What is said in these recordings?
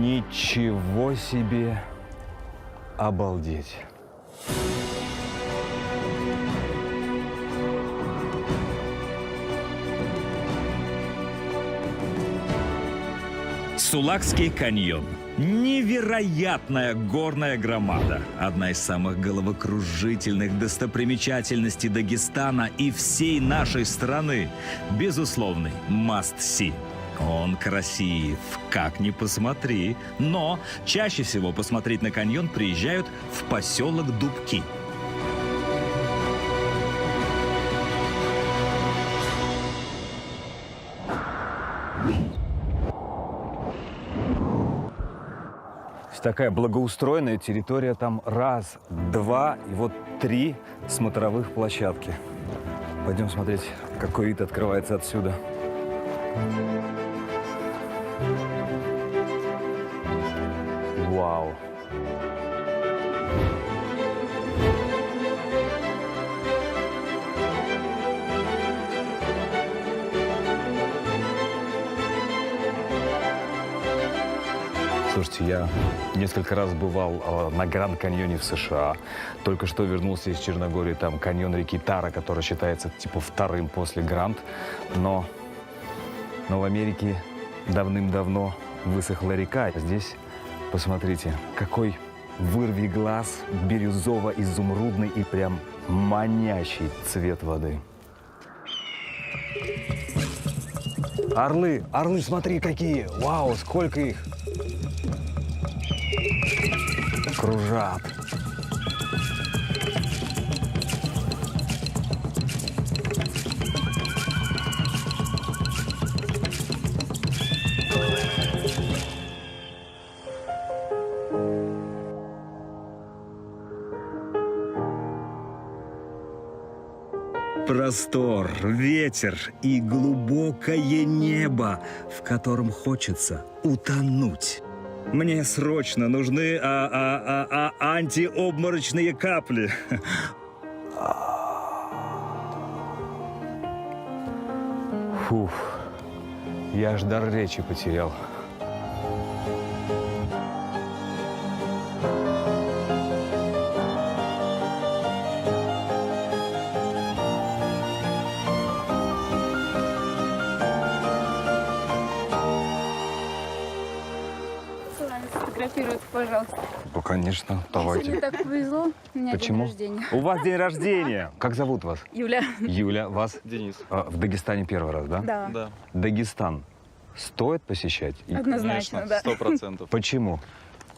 Ничего себе! Обалдеть! Сулакский каньон. Невероятная горная громада. Одна из самых головокружительных достопримечательностей Дагестана и всей нашей страны. Безусловный must-see. Он красив, как ни посмотри. Но чаще всего посмотреть на каньон приезжают в поселок Дубки. Такая благоустроенная территория, там раз, два и вот три смотровых площадки. Пойдем смотреть, какой вид открывается отсюда. Вау! Слушайте, я несколько раз бывал на Гранд-каньоне в США. Только что вернулся из Черногории, там каньон реки Тара, который считается типа вторым после Гранд. Но в Америке давным-давно высохла река. Здесь, посмотрите, какой вырви глаз, бирюзово-изумрудный и прям манящий цвет воды. Орлы, орлы, смотри, какие! Вау, сколько их! Кружат. Простор, ветер и глубокое небо, в котором хочется утонуть. Мне срочно нужны антиобморочные капли. Фух, я аж дар речи потерял. Сфотографируйте, пожалуйста. Ну, конечно, давайте. Сегодня так повезло. У меня Почему? день рождения. У вас день рождения. Как зовут вас? Юля. Юля, вас? Денис. В Дагестане первый раз, да? Да. Да. Дагестан стоит посещать? Однозначно, да. 100%. Почему?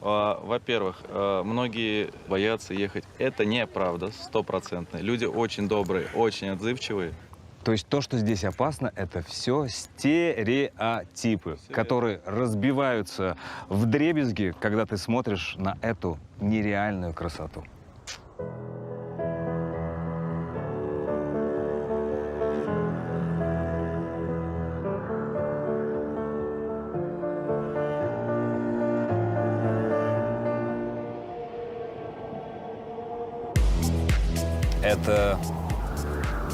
Во-первых, многие боятся ехать. Это неправда, 100%. Люди очень добрые, очень отзывчивые. То есть то, что здесь опасно, это все стереотипы, которые разбиваются вдребезги, когда ты смотришь на эту нереальную красоту.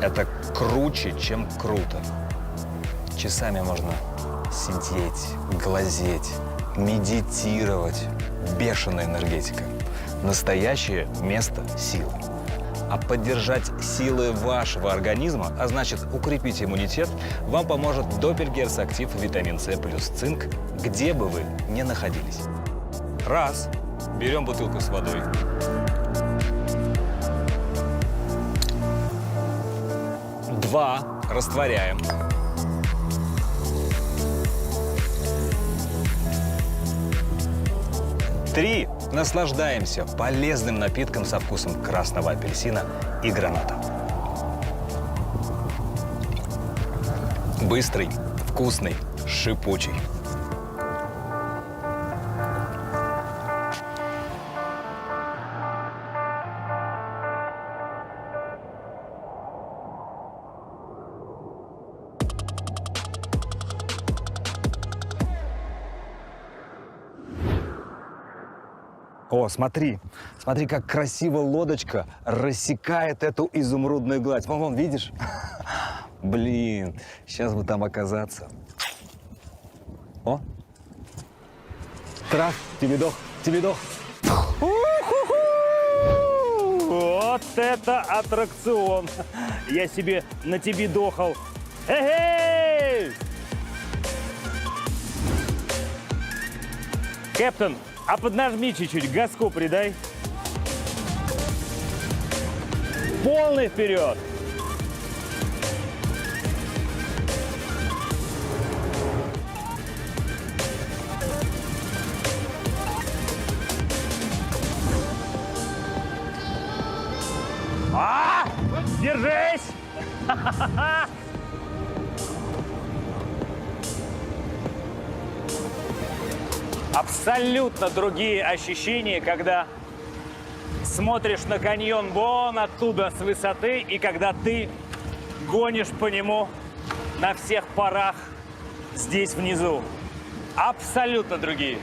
Это круче, чем круто. Часами можно сидеть, глазеть, медитировать. Бешеная энергетика. Настоящее место силы. А поддержать силы вашего организма, а значит укрепить иммунитет, вам поможет Doppelgänger Актив витамин С плюс цинк, где бы вы ни находились. Раз. Берем бутылку с водой. 2. Растворяем. 3. Наслаждаемся полезным напитком со вкусом красного апельсина и граната. Быстрый, вкусный, шипучий. О, смотри, смотри, как красиво лодочка рассекает эту изумрудную гладь. Вон, видишь? Блин, сейчас бы там оказаться. О, Трах, тебе дох. Вот это аттракцион. Я себе на тебе дохал. Эй! Кэптон, а поднажми чуть-чуть, газку придай. Полный вперед. Держись! Абсолютно другие ощущения, когда смотришь на каньон вон оттуда с высоты, и когда ты гонишь по нему на всех парах здесь внизу. Абсолютно другие.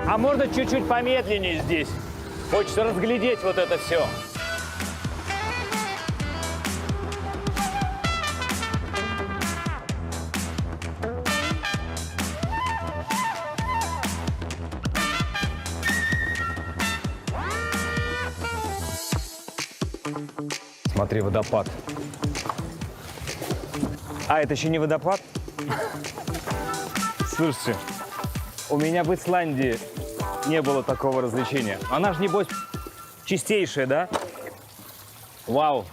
А можно чуть-чуть помедленнее здесь? Хочется разглядеть вот это все. Смотри, водопад. А, это еще не водопад? Слушайте, у меня в Исландии не было такого развлечения. Она же, небось, чистейшая, да? Вау.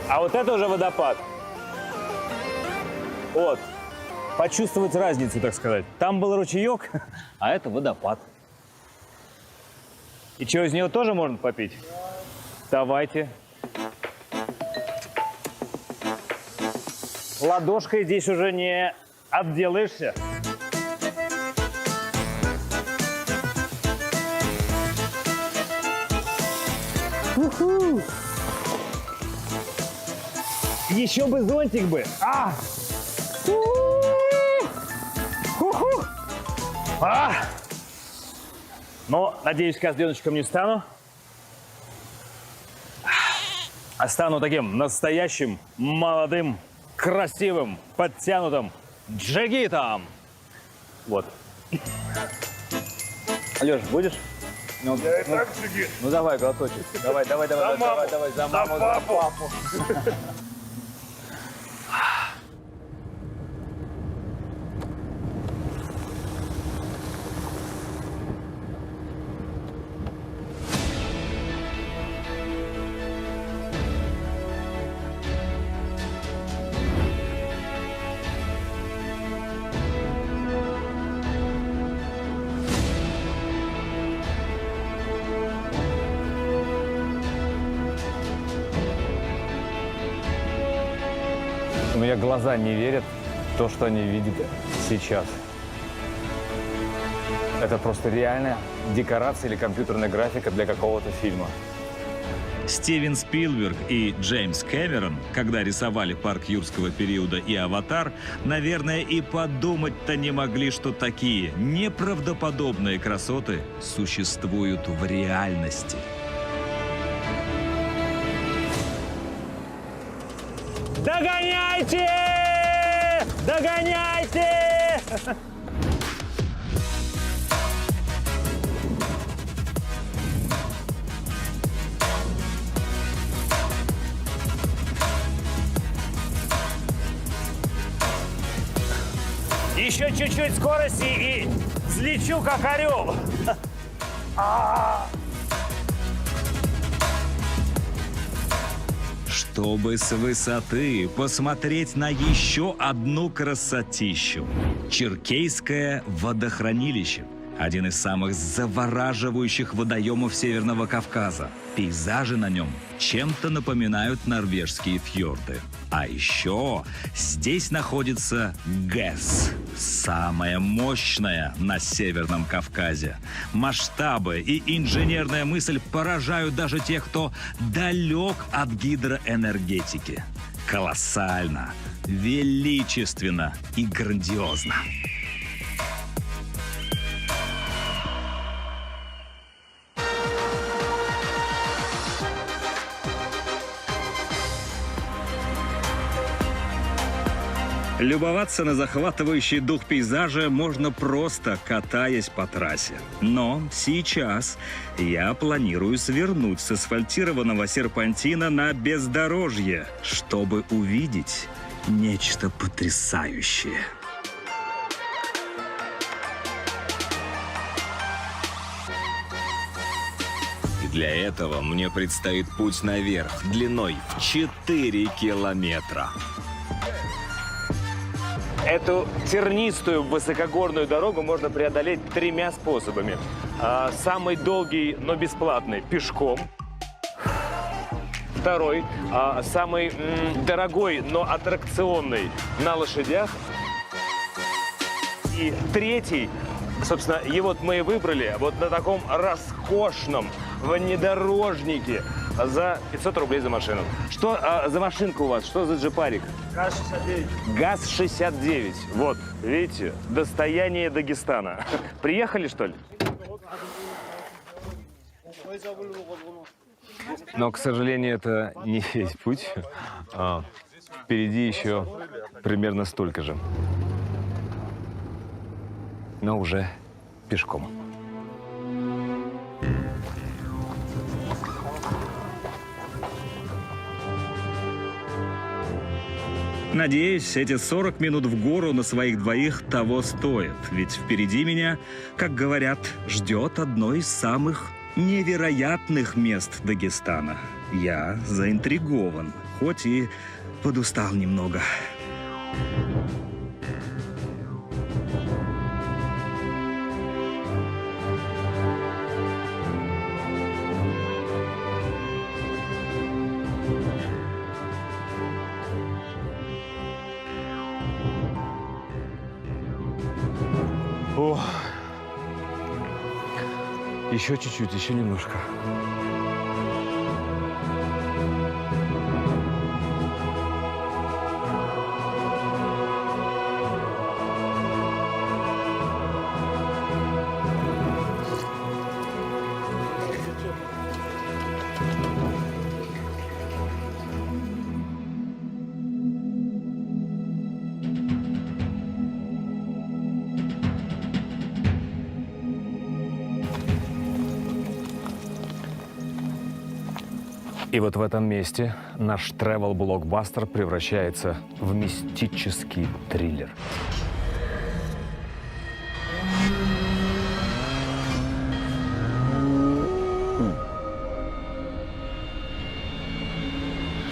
А вот это уже водопад. Вот. Почувствовать разницу, так сказать. Там был ручеек, а это водопад. И что, из него тоже можно попить? Давайте. Ладошкой здесь уже не отделаешься. Уху! Еще бы зонтик бы. А! Ху-ху! А! Но, надеюсь, козленочком не стану. А стану таким настоящим, молодым, красивым, подтянутым джигитом. Вот. Алёш, будешь? Ну, ну давай, глоточек. Давай, за маму, за папу. У меня глаза не верят в то, что они видят сейчас. Это просто реальная декорация или компьютерная графика для какого-то фильма. Стивен Спилберг и Джеймс Кэмерон, когда рисовали парк юрского периода и «Аватар», наверное, и подумать-то не могли, что такие неправдоподобные красоты существуют в реальности. Догоняйте! Догоняйте! Еще чуть-чуть скорости и взлечу, как орел. Чтобы с высоты посмотреть на еще одну красотищу. Черкейское водохранилище. Один из самых завораживающих водоемов Северного Кавказа. Пейзажи на нем чем-то напоминают норвежские фьорды. А еще здесь находится ГЭС. Самая мощная на Северном Кавказе. Масштабы и инженерная мысль поражают даже тех, кто далек от гидроэнергетики. колоссально, величественно и грандиозно. Любоваться на захватывающий дух пейзажа можно просто катаясь по трассе. Но сейчас я планирую свернуть с асфальтированного серпантина на бездорожье, чтобы увидеть нечто потрясающее. И для этого мне предстоит путь наверх длиной в 4 километра. Эту тернистую высокогорную дорогу можно преодолеть 3 способами. Самый долгий, но бесплатный – пешком. Второй – самый дорогой, но аттракционный – на лошадях. И третий, собственно, его мы и выбрали вот на таком роскошном внедорожнике за 500 рублей за машину. Что за машинка у вас? Что за джипарик? ГАЗ-69. ГАЗ-69. Вот, видите, достояние Дагестана. Приехали, что ли? Но, к сожалению, это не весь путь. Впереди еще примерно столько же. Но уже пешком. Надеюсь, эти 40 минут в гору на своих двоих того стоят. Ведь впереди меня, как говорят, ждет одно из самых невероятных мест Дагестана. Я заинтригован, хоть и подустал немного. Ох. Еще чуть-чуть, еще немножко. И вот в этом месте наш travel-блокбастер превращается в мистический триллер.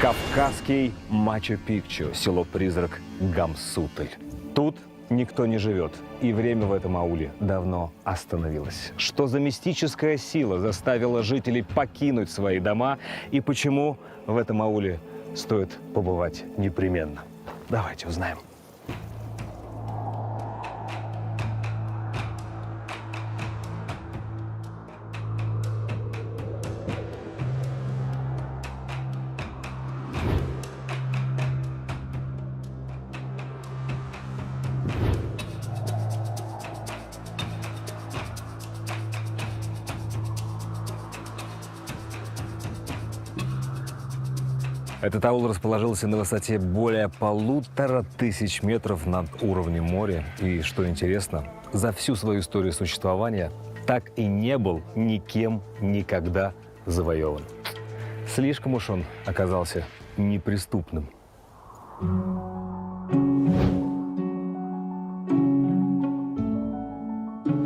Кавказский Мачу-Пикчу, село-призрак Гамсутль. Тут никто не живет, и время в этом ауле давно остановилось. Что за мистическая сила заставила жителей покинуть свои дома, и почему в этом ауле стоит побывать непременно? Давайте узнаем. Этот аул расположился на высоте более 1500 метров над уровнем моря. И, что интересно, за всю свою историю существования так и не был никем никогда завоеван. Слишком уж он оказался неприступным.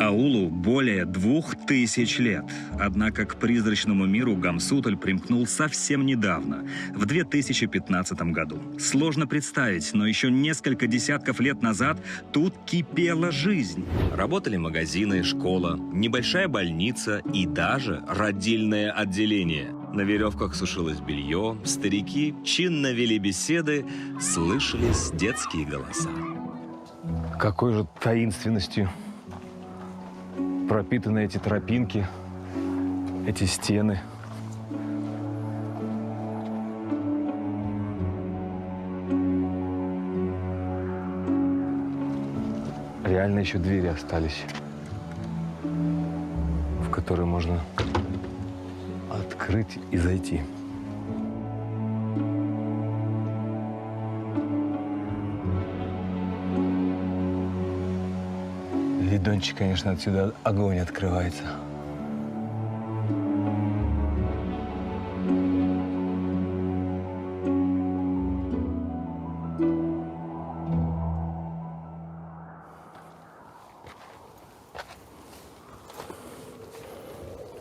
Аулу более 2000 лет. Однако к призрачному миру Гамсутль примкнул совсем недавно, в 2015 году. Сложно представить, но еще несколько десятков лет назад тут кипела жизнь. Работали магазины, школа, небольшая больница и даже родильное отделение. На веревках сушилось белье, старики чинно вели беседы, слышались детские голоса. Какой же таинственностью пропитаны эти тропинки, эти стены. реально еще двери остались, в которые можно открыть и зайти. Видончик, конечно, отсюда огонь открывается.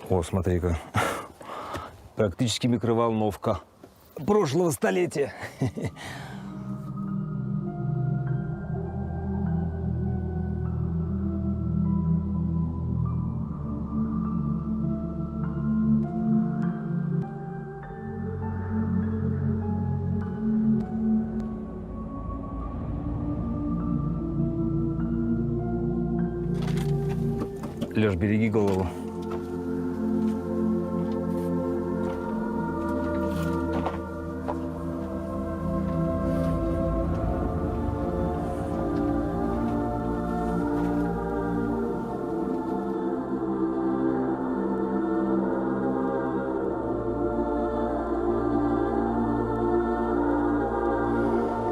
О, смотри-ка. Практически микроволновка прошлого столетия. Лёш, береги голову.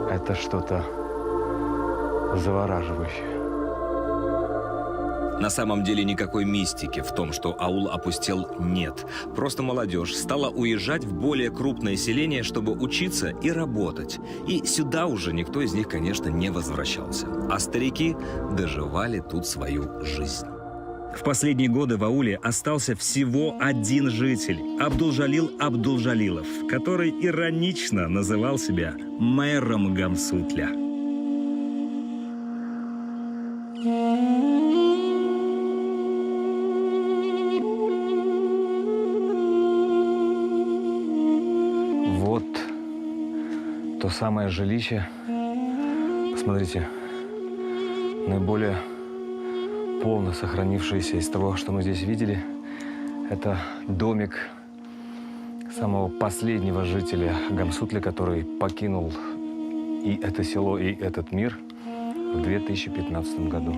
Это что-то завораживающее. На самом деле никакой мистики в том, что аул опустел, нет. Просто молодежь стала уезжать в более крупное селение, чтобы учиться и работать. И сюда уже никто из них, конечно, не возвращался. А старики доживали тут свою жизнь. В последние годы в ауле остался всего один житель – Абдулжалил Абдулжалилов, который иронично называл себя мэром Гамсутля. Вот то самое жилище. Посмотрите, наиболее полно сохранившееся из того, что мы здесь видели. Это домик самого последнего жителя Гамсутля, который покинул и это село, и этот мир в 2015 году.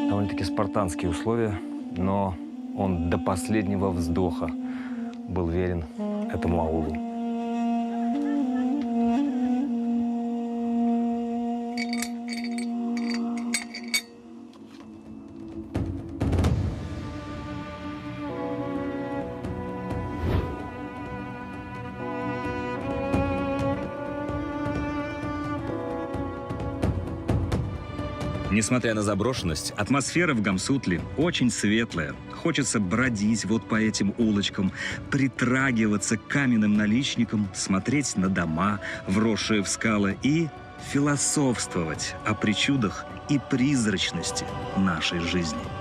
Довольно-таки спартанские условия, но он до последнего вздоха был верен этому аулу. Несмотря на заброшенность, атмосфера в Гамсутле очень светлая. Хочется бродить вот по этим улочкам, притрагиваться к каменным наличникам, смотреть на дома, вросшие в скалы, и философствовать о причудах и призрачности нашей жизни.